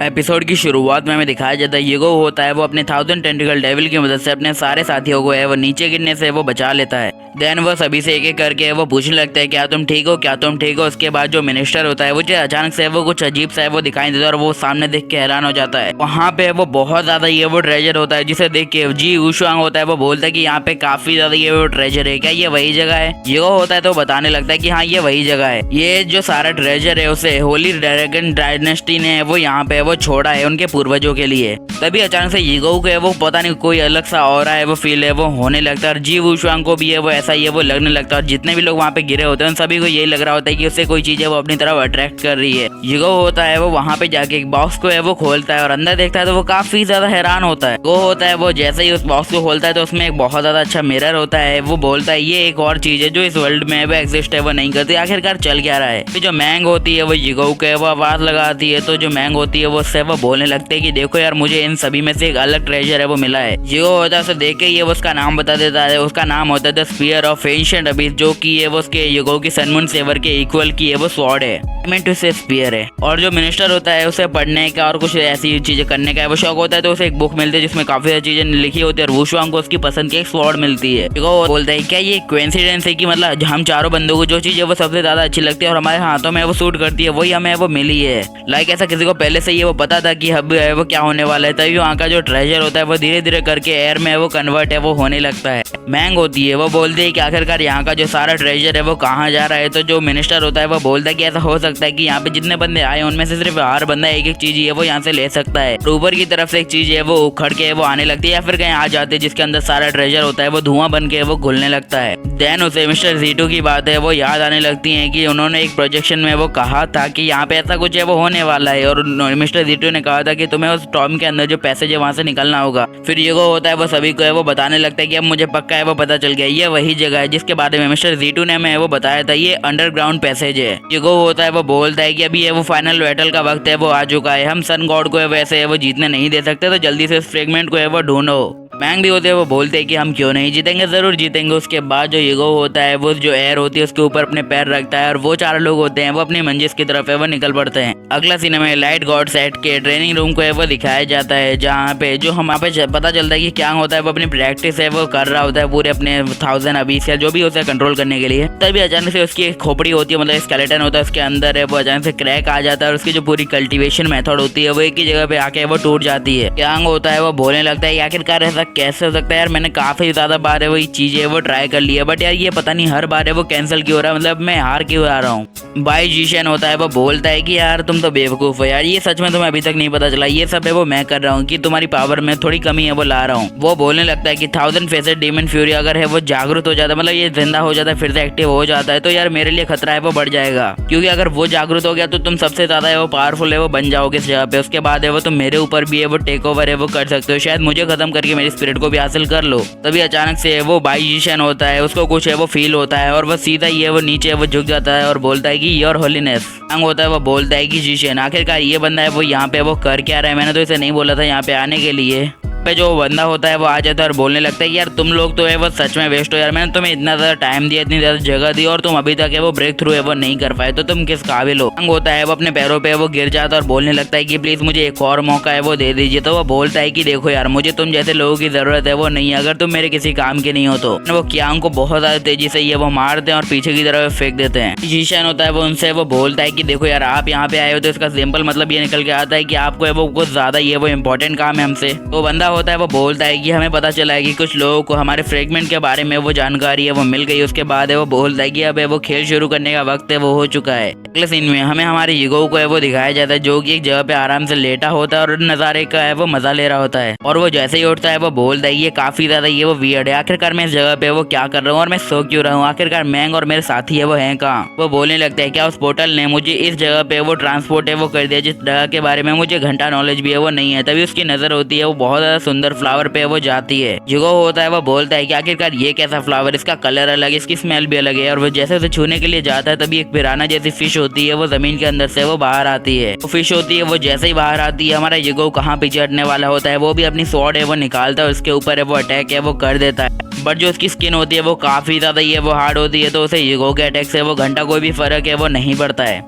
Episode की शुरुआत में हमें दिखाया जाता है यूगो होता है वो अपने 1000 टेंटिकल डेविल की मदद से अपने सारे साथियों को है वो नीचे गिरने से वो बचा लेता है। देन वो सभी से एक एक करके वो पूछने लगता है क्या तुम ठीक हो, क्या तुम ठीक हो। उसके बाद जो मिनिस्टर होता है वो जो अचानक से वो कुछ अजीब सा है वो दिखाई देता है और वो सामने देख के हैरान हो जाता है। वहाँ पे वो बहुत ज्यादा ये वो ट्रेजर होता है जिसे देख के जी वुशुआंग होता है वो बोलता है कि यहाँ पे काफी ज्यादा ये वो ट्रेजर है, क्या ये वही जगह है। यूगो होता है तो बताने लगता है कि हाँ ये वही जगह है, ये जो सारा ट्रेजर है उसे होली ड्रैगन डायनेस्टी ने वो यहाँ पे वो छोड़ा है उनके पूर्वजों के लिए। तभी अचानक से यूगो को है वो पता नहीं कोई अलग सा ऑरा है वो फील है वो होने लगता है और जी वुशुआंग को भी है वो ऐसा ही है वो लगने लगता है। और जितने भी लोग वहाँ पे गिरे होते हैं उन सभी को यही लग रहा होता है कि उससे कोई चीज है वो अपनी तरफ अट्रैक्ट कर रही है। यूगो होता है वो वहाँ पे जाके एक बॉक्स को है वो खोलता है और अंदर देखता है तो वो काफी ज्यादा हैरान होता है। वो होता है वो जैसे ही उस बॉक्स को खोलता है तो उसमें एक बहुत ज्यादा अच्छा मिरर होता है। वो बोलता है ये एक और चीज है जो इस वर्ल्ड में वो एग्जिस्ट है वो नहीं करती, आखिरकार चल क्या रहा है। फिर जो मैंग होती है वो यूगो को वो आवाज लगाती है तो जो मैंग होती है वो उससे वो बोलने लगते है कि देखो यार मुझे इन सभी में से एक अलग ट्रेजर है वो मिला है। यूगो होता है उसे देख के ये उसका नाम बता देता है, उसका नाम होता है the spear of ancient Abish, जो कि है वो उसके यूगो की सनमून सेवर के इक्वल की है वो स्वॉर्ड है, मीन से स्पीयर है। और जो मिनिस्टर होता है उसे पढ़ने का और कुछ ऐसी चीजें करने का वो शौक होता है तो उसे एक बुक मिलती है जिसमें काफी सारी चीजें लिखी होती है और वुशुआंग को उसकी पसंद की एक स्वॉर्ड मिलती है। यूगो बोलता है क्या ये कोइंसिडेंस है कि मतलब हम चारों बंदों को जो चीज है वो सबसे ज्यादा अच्छी लगती है और हमारे हाथों में वो सूट करती है वही हमें वो मिली है। लाइक ऐसा किसी को पहले से ही वो पता था कि अब वो क्या होने वाला है। तभी वहाँ का जो ट्रेजर होता है वो धीरे धीरे करके एयर में वो कन्वर्ट है वो होने लगता है। मैंग होती है वो बोलती है कि आखिरकार यहाँ का जो सारा ट्रेजर है वो कहाँ जा रहा है। तो जो मिनिस्टर होता है वो बोलता है कि ऐसा हो सकता है कि यहाँ पे जितने बंदे आए उनमें से सिर्फ हर बंदा एक एक चीज है वो यहाँ से ले सकता है। ऊपर की तरफ से एक चीज है वो उखड़ के वो आने लगती है या फिर कहीं आ जाती है जिसके अंदर सारा ट्रेजर होता है वो धुआं बन के वो घुलने लगता है। देन उसे मिस्टर जीटू की बात है वो याद आने लगती है कि उन्होंने एक प्रोजेक्शन में वो कहा था कि यहाँ पे ऐसा कुछ है वो होने वाला है और मिस्टर जीटू ने कहा था कि तुम्हें उस टॉम के अंदर जो पैसेज है वहाँ से निकलना होगा। फिर यूगो होता है वो सभी को है वो बताने लगता है कि अब मुझे पक्का है वो पता चल गया ये वही जगह है जिसके बारे में मिस्टर जीटू ने हमें वो बताया था, ये अंडरग्राउंड पैसेज है। यूगो होता है वो बोलता है कि अभी ये वो फाइनल बैटल का वक्त है वो आ चुका है, हम सन गॉड को वैसे वो जीतने नहीं दे सकते तो जल्दी से इस फ्रेगमेंट को है वो ढूंढो। मैंग भी होते हैं वो बोलते हैं कि हम क्यों नहीं जीतेंगे, जरूर जीतेंगे। उसके बाद जो यूगो होता है वो जो एयर होती है उसके ऊपर अपने पैर रखता है और वो चार लोग होते हैं वो अपनी मंजिल की तरफ है वो निकल पड़ते हैं। अगला सीन में लाइट गॉड सेट के ट्रेनिंग रूम को है वो दिखाया जाता है जहाँ पे जो हम पे पता चलता है कि क्या होता है वो अपनी प्रैक्टिस है वो कर रहा होता है पूरे अपने 1000 अबीस या जो भी होता है कंट्रोल करने के लिए। तभी अचानक से उसकी एक खोपड़ी होती है मतलब स्केलेटन होता है उसके अंदर है वो अचानक से क्रैक आ जाता है और उसकी जो पूरी कल्टीवेशन मेथड होती है वो एक ही जगह पे आके वो टूट जाती है। यांग होता है वो बोलने लगता है आखिरकार ऐसा कैसे हो सकता है, मैंने काफी ज्यादा बार है वही चीजें वो ट्राई कर ली है बट यार ये पता नहीं हर बार है वो कैंसिल क्यों हो रहा है, मतलब मैं हार क्यों आ रहा हूँ। बाई जीशन होता है वो बोलता है कि यार तुम तो बेवकूफ हो यार, ये सच में तुम्हें अभी तक नहीं पता चला, ये सब है वो मैं कर रहा हूँ कि तुम्हारी पावर में थोड़ी कमी है वो ला रहा हूँ। वो बोलने लगता है कि 1000 फेसेड डीमन फ्यूरी अगर है वो जागरूक हो जाता है मतलब ये जिंदा हो जाता है फिर से एक्टिव हो जाता है तो यार मेरे लिए खतरा है वो बढ़ जाएगा, क्योंकि अगर वो जागरूक हो गया तो तुम सबसे ज्यादा है वो पावरफुल है वो बन जाओगे इस जगह पे। उसके बाद है वो तुम मेरे ऊपर भी है वो टेक ओवर है वो कर सकते हो, शायद मुझे खत्म करके मेरी स्पिरिट को भी हासिल कर लो। तभी अचानक से वो बाइजिशन होता है उसको कुछ है वो फील होता है और वो सीधा ही है वो नीचे वो झुक जाता है और बोलता है कि योर होलीनेस। अंग होता है वो बोलता है कि जीशन आखिरकार ये बंदा है वो यहाँ पे वो कर क्या रहा है, मैंने तो इसे नहीं बोला था यहाँ पे आने के लिए। पे जो बंदा होता है वो आ जाता है और बोलने लगता है कि यार तुम लोग तो है वो सच में वेस्ट हो यार, मैंने तुम्हें इतना ज़्यादा टाइम दिया इतनी ज़्यादा जगह दी और तुम अभी तक है वो ब्रेक थ्रू है वो नहीं कर पाए तो तुम किस काबिल हो। अंग होता है वो अपने पैरों पे वो गिर जाता है और बोलने लगता है कि प्लीज़ मुझे एक और मौका है वो दे दीजिए। तो वो बोलता है कि देखो यार मुझे तुम जैसे लोगों की ज़रूरत है वो नहीं है, अगर तुम मेरे किसी काम के नहीं हो तो वो क्यांग को बहुत ज़्यादा तेजी से ये वो मारते हैं और पीछे की तरफ फेंक देते हैं। जीशन होता है वो उनसे वो बोलता है कि देखो यार आप यहाँ पे आए हो तो इसका सिंपल मतलब ये निकल के आता है कि आपको है वो कुछ ज़्यादा ये वो इंपॉर्टेंट काम है हमसे। तो बंदा होता है वो बोलता है कि हमें पता चला है कि कुछ लोगों को हमारे फ्रेगमेंट के बारे में वो जानकारी है वो मिल गई। उसके बाद है वो बोलता है कि अब है वो खेल शुरू करने का वक्त है वो हो चुका है। अगले सीन में हमें हमारे यूगो को है वो दिखाया जाता है जो कि एक जगह पे आराम से लेटा होता है और नज़ारे का है वो मजा ले रहा होता है और वो जैसे ही उठता है वो बोलता है ये काफी ज्यादा ये वो वियर्ड है, आखिरकार मैं इस जगह पे वो क्या कर रहा हूँ और मैं सो क्यों रहा हूँ, आखिरकार मैंग और मेरे साथी है वो हैं कहाँ। वो बोलने लगता है क्या उस पोर्टल ने मुझे इस जगह पे वो ट्रांसपोर्ट है वो कर दिया जिस जगह के बारे में मुझे घंटा नॉलेज भी है वो नहीं है। तभी उसकी नजर होती है वो बहुत ज्यादा सुंदर फ्लावर पे वो जाती है। यूगो होता है वो बोलता है कि आखिरकार ये कैसा फ्लावर, इसका कलर अलग है, इसकी स्मेल भी अलग है। और वो जैसे उसे छूने के लिए जाता है तभी एक पिराना जैसी फिश होती है वो जमीन के अंदर से वो बाहर आती है। वो फिश होती है वो जैसे ही बाहर आती है हमारा यूगो कहाँ पीछे हटने वाला होता है वो भी अपनी स्वॉर्ड है वो निकालता है उसके ऊपर है वो अटैक है वो कर देता है। बट जो उसकी स्किन होती है वो काफी ज्यादा ये वो हार्ड होती है तो उसे यूगो के अटैक से वो घंटा कोई भी फर्क है वो नहीं पड़ता है।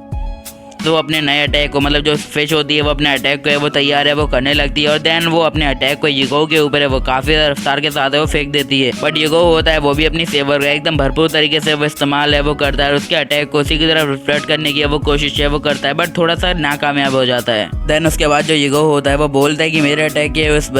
तो वो अपने नए अटैक को मतलब जो फिश होती है वो अपने अटैक को है वो तैयार है वो करने लगती है और देन वो अपने अटैक को यूगो के ऊपर है वो काफी ज्यादा रफ्तार के साथ है वो फेंक देती है। बट यूगो होता है वो भी अपनी सेवर का एकदम भरपूर तरीके से वो इस्तेमाल है वो करता है और उसके अटैक को उसी की तरफ रिफ्लेक्ट करने की वो कोशिश है वो करता है बट थोड़ा सा नाकामयाब हो जाता है। देन उसके बाद जो यूगो होता है वो बोलता है कि मेरे अटैक के इस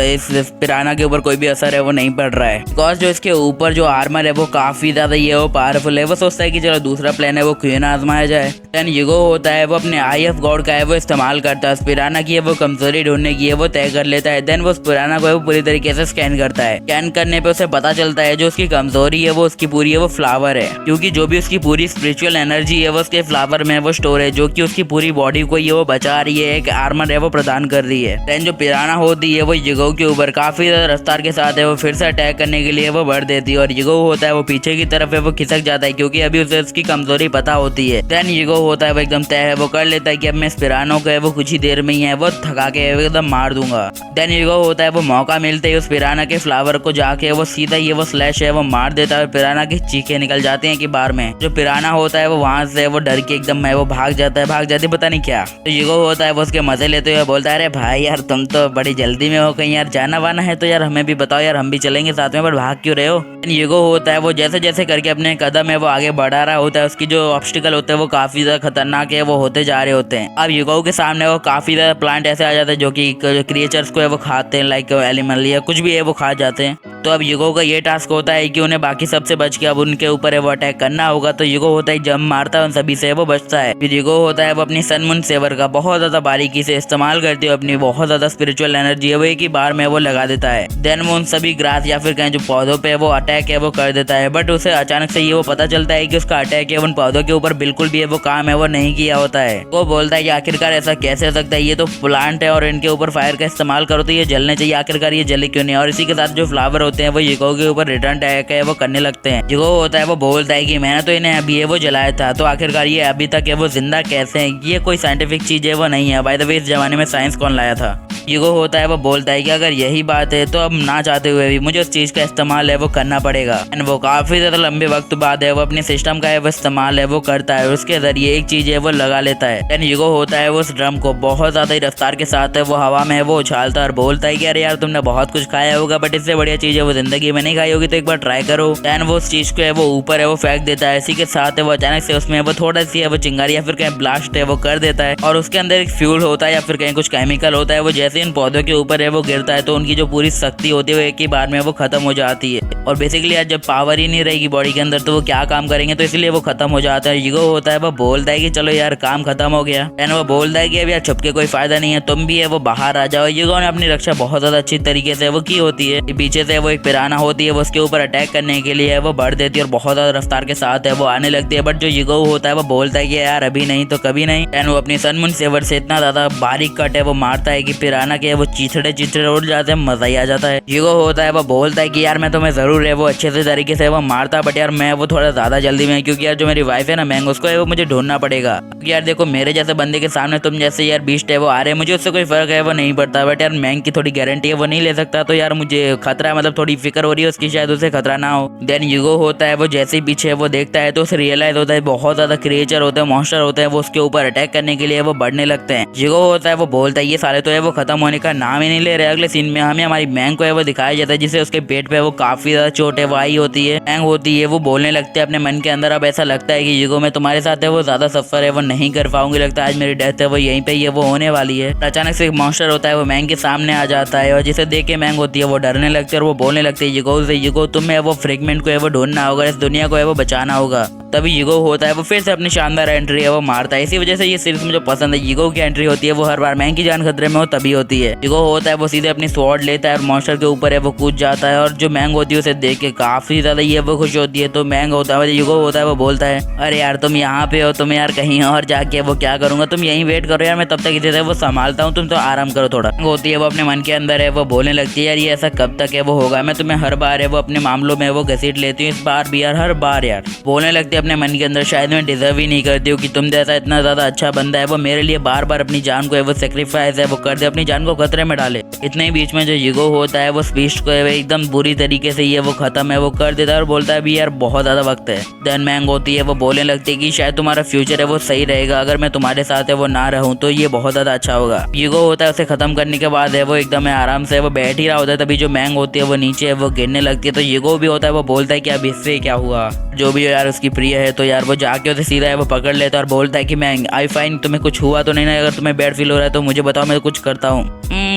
पिराना के ऊपर कोई भी असर है वो नहीं पड़ रहा है, बिकॉज जो इसके ऊपर जो आर्मर है वो काफी ज्यादा ये वो पावरफुल है। वो सोचता है कि चलो दूसरा प्लान है वो क्यों ना आजमाया जाए। देन यूगो होता है वो अपने आई ऑफ गॉड का है वो इस्तेमाल करता है, उस पिराना की वो कमजोरी ढूंढने की है वो तय कर लेता है। देन वो उस पिराना को वो पूरी तरीके से स्कैन करता है। स्कैन करने पे उसे पता चलता है जो उसकी कमजोरी है वो उसकी पूरी है वो फ्लावर है, क्योंकि जो भी उसकी पूरी स्पिरिचुअल एनर्जी है वो उसके फ्लावर में वो स्टोर है, जो कि उसकी पूरी बॉडी को ये वो बचा रही है, एक आर्मर है वो प्रदान कर रही है। देन जो पिराना होती है वो यूगो के ऊपर काफी ज्यादा रफ्तार के साथ है वो फिर से अटैक करने के लिए वो बढ़ देती है और यूगो होता है वो पीछे की तरफ है वो खिसक जाता है, क्योंकि अभी उसे उसकी कमजोरी पता होती है। देन यूगो होता है वो एकदम तय है वो कर लेता है कि अब मैं इस पिरानो को है वो कुछ ही देर में ही है वो थका के एकदम मार दूंगा। देन यूगो होता है वो मौका मिलते ही उस पिराना के फ्लावर को जाके वो सीधा ये वो स्लैश है वो मार देता है और पिराना की चीखें निकल जाती हैं कि बार में। जो पिराना होता है वो वहां से वो डर के एकदम है वो भाग जाता है, भाग जाती पता नहीं क्या। तो यूगो होता है वो उसके मजे लेते हुए बोलता है अरे भाई यार तुम तो बड़ी जल्दी में हो, कहीं यार जाना वाना है तो यार हमें भी बताओ यार, हम भी चलेंगे साथ में, पर भाग क्यों रहे हो। यूगो होता है वो जैसे जैसे करके अपने कदम है वो आगे बढ़ा रहा होता है, उसकी जो ऑब्स्टिकल होते हैं वो काफी ज्यादा खतरनाक है वो होते जा रहे होते हैं। अब यूगो के सामने वो काफी ज्यादा प्लांट ऐसे आ जाते हैं जो कि क्रिएचर्स को है वो खाते हैं, लाइक एनिमल या कुछ भी है वो खा जाते हैं। तो अब यूगो का ये टास्क होता है कि उन्हें बाकी सबसे बच के अब उनके ऊपर है वो अटैक करना होगा। तो यूगो होता है जंप मारता है उन सभी से वो बचता है। फिर यूगो होता है वो अपनी सन मून सेवर का बहुत ज्यादा बारीकी से इस्तेमाल करते हुए अपनी बहुत ज्यादा स्पिरिचुअल एनर्जी है वो एक ही बार में वो लगा देता है। देन वो उन सभी ग्रास या फिर कहीं जो पौधों पे वो अटैक है वो कर देता है। बट उसे अचानक से ये वो पता चलता है कि उसका अटैक है उन पौधों के ऊपर बिल्कुल भी है वो काम है वो नहीं किया होता है। वो बोलता है कि आखिरकार ऐसा कैसे हो सकता है, ये तो प्लांट है और इनके ऊपर फायर का इस्तेमाल करो तो ये जलने चाहिए, आखिरकार ये जले क्यों नहीं। और इसी के साथ जो फ्लावर होते हैं वो यूगो के ऊपर रिटर्न अटैक है वो करने लगते हैं। यूगो होता है वो बोलता है कि मैंने तो इन्हें अभी है वो जलाया था, तो आखिरकार ये अभी तक है वो जिंदा कैसे हैं, ये कोई साइंटिफिक चीज है वो नहीं है। बाय द वे इस जमाने में साइंस कौन लाया था। यूगो होता है वो बोलता है कि अगर यही बात है तो अब ना चाहते हुए भी मुझे उस चीज का इस्तेमाल है वो करना पड़ेगा। एंड वो काफी ज्यादा लंबे वक्त बाद है वो अपने सिस्टम का है वो इस्तेमाल है वो करता है, उसके जरिए एक चीज है वो लगा लेता है। देन यूगो होता है वो उस ड्रम को बहुत ज्यादा ही रफ्तार के साथ है वो हवा में वो उछालता है और बोलता है कि अरे यार तुमने बहुत कुछ खाया होगा बट इससे बढ़िया चीज है वो जिंदगी में नहीं खाई होगी, तो एक बार ट्राई करो। देन वो उस चीज को है वो ऊपर है वो फेंक देता है। इसी के साथ है वो अचानक से उसमें वो थोड़ा सी है वो चिंगारी या फिर कहीं ब्लास्ट है वो कर देता है और उसके अंदर एक फ्यूल होता है या फिर कहीं कुछ केमिकल होता है। वो जैसे इन पौधों के ऊपर है वो गिरता है तो उनकी जो पूरी शक्ति होती है वो एक ही बार में वो खत्म हो जाती है। और बेसिकली यार जब पावर ही नहीं रहेगी बॉडी के अंदर तो वो क्या काम करेंगे, तो इसलिए वो खत्म हो जाता है। यूगो होता है वो बोलता है कि चलो यार काम खत्म हो गया। एंड वो बोलता है कि अब यार छुप के कोई फायदा नहीं है, तुम भी है वो बाहर आ जाओ। यूगो ने अपनी रक्षा बहुत ज्यादा अच्छी तरीके से वो की होती है। पीछे से वो एक पिराना होती है वो उसके ऊपर अटैक करने के लिए वो बढ़ देती है और बहुत ज्यादा रफ्तार के साथ है वो आने लगती है। बट जो यूगो होता है वो बोलता है कि यार अभी नहीं तो कभी नहीं। एंड वो अपनी सन मून सेवर से इतना ज्यादा बारीक कट है वो मारता है कि पिराना के वो चिथड़े उड़ जाते हैं, मजा ही आ जाता है। यूगो होता है वो बोलता है कि यार मैं तुम्हें जरूर है वो अच्छे से तरीके से वो मारता, बट यार मैं वो थोड़ा ज्यादा जल्दी में, क्योंकि यार जो मेरी वाइफ है ना मैंग, उसको है वो मुझे ढूंढना पड़ेगा। क्योंकि यार देखो मेरे जैसे बंदे के सामने तुम जैसे यार बीस्ट है वो आ रहे हैं, मुझे उससे कोई फर्क है वो नहीं पड़ता, बट यार मैंग की थोड़ी गारंटी है वो नहीं ले सकता, तो यार मुझे खतरा है, मतलब थोड़ी फिक्र हो रही है उसकी, शायद उसे खतरा ना हो। देन यूगो होता है वो जैसे ही पीछे वो देखता है तो उसे रियलाइज होता है बहुत ज्यादा क्रिएचर होते हैं, मॉन्स्टर होते हैं, वो उसके ऊपर अटैक करने के लिए वो बढ़ने लगते हैं। यूगो होता है वो बोलता है ये साले तो है वो खत्म होने का नाम ही नहीं ले रहे। अगले सीन में हमें हमारी मैंग को है वो दिखाया जाता है जिसे उसके पेट पे वो काफी ज्यादा चोट है वो आई होती है। मैंग होती है वो बोलने लगते हैं अपने मन के अंदर, अब ऐसा लगता है कि यूगो मैं तुम्हारे साथ है वो ज्यादा सफर है वो नहीं कर पाऊंगी, लगता है आज मेरी डेथ है वो यहीं पे ये वो होने वाली है। अचानक से एक मॉन्स्टर होता है वो मैंग के सामने आ जाता है और जिसे देख के मैंग होती है वो डरने लगती है और वो बोलने लगती है यूगो से, यूगो तुम्हें वो फ्रेगमेंट को है वो ढूंढना होगा, इस दुनिया को है वो बचाना होगा। तभी यूगो होता है वो फिर से अपनी शानदार एंट्री है वो मारता है। इसी वजह से ये सीरीज मुझे पसंद है। यूगो की एंट्री होती है वो हर बार मैंग की जान खतरे में हो तभी होती है। यूगो होता है वो सीधे अपनी स्वॉर्ड लेता है और मॉन्स्टर के ऊपर है वो कूद जाता है और जो मैंग होती है उसे देख के काफी ज्यादा ये वो खुश होती है। तो मैंग होता है यूगो होता है वो बोलता है अरे यार तुम यहाँ पे हो, तुम्हें यार कहीं और जाके वो क्या करूंगा, तुम यहीं वेट करो यार, मैं तब तक इसे वो संभालता हूँ, तुम तो आराम करो थोड़ा। होती है वो अपने मन के अंदर है वो बोलने लगती है यार ये ऐसा कब तक है वो होगा, मैं तुम्हें हर बार है वो अपने मामलों में वो घसीट लेती हूँ, इस बार भी यार हर बार यार। बोलने लगती है अपने मन के अंदर शायद मैं डिजर्व ही नहीं करती हूँ कि तुम जैसा इतना ज्यादा अच्छा बंदा है वो मेरे लिए बार बार अपनी जान को है वो सेक्रीफाइस है वो कर दे, अपनी जान को खतरे में डाले। इतने ही बीच में जो यूगो होता है वो स्पीच को एकदम बुरी तरीके से ये वो खत्म है वो कर देता है और बोलता है अभी यार बहुत ज्यादा वक्त है। देन मैंग होती है वो बोलने लगती है कि शायद तुम्हारा फ्यूचर है वो सही रहेगा, अगर मैं तुम्हारे साथ है वो ना रहूं तो ये बहुत ज्यादा अच्छा होगा। यूगो होता है उसे खत्म करने के बाद है वो एकदम आराम से वो बैठ ही रहा होता है, तभी जो मैंग होती है वो नीचे है वो गिरने लगती है। तो यूगो भी होता है वो बोलता है कि अब इससे क्या हुआ, जो भी यार उसकी प्रिय है। तो यार वो जाके उसे सीधा है वो पकड़ लेता है और बोलता है कि मैंग आई फाइन, तुम्हें कुछ हुआ तो नहीं ना, अगर तुम्हें बैड फील हो रहा है तो मुझे बताओ, मैं कुछ करता हूँ।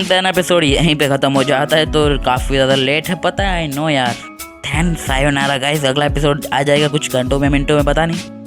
देन एपिसोड यहीं पे खत्म हो जाता है, तो काफी ज्यादा लेट है पता है, आई नो यार। Thanks, sayonara guys. अगला एपिसोड आ जाएगा कुछ घंटों में मिनटों में, पता नहीं।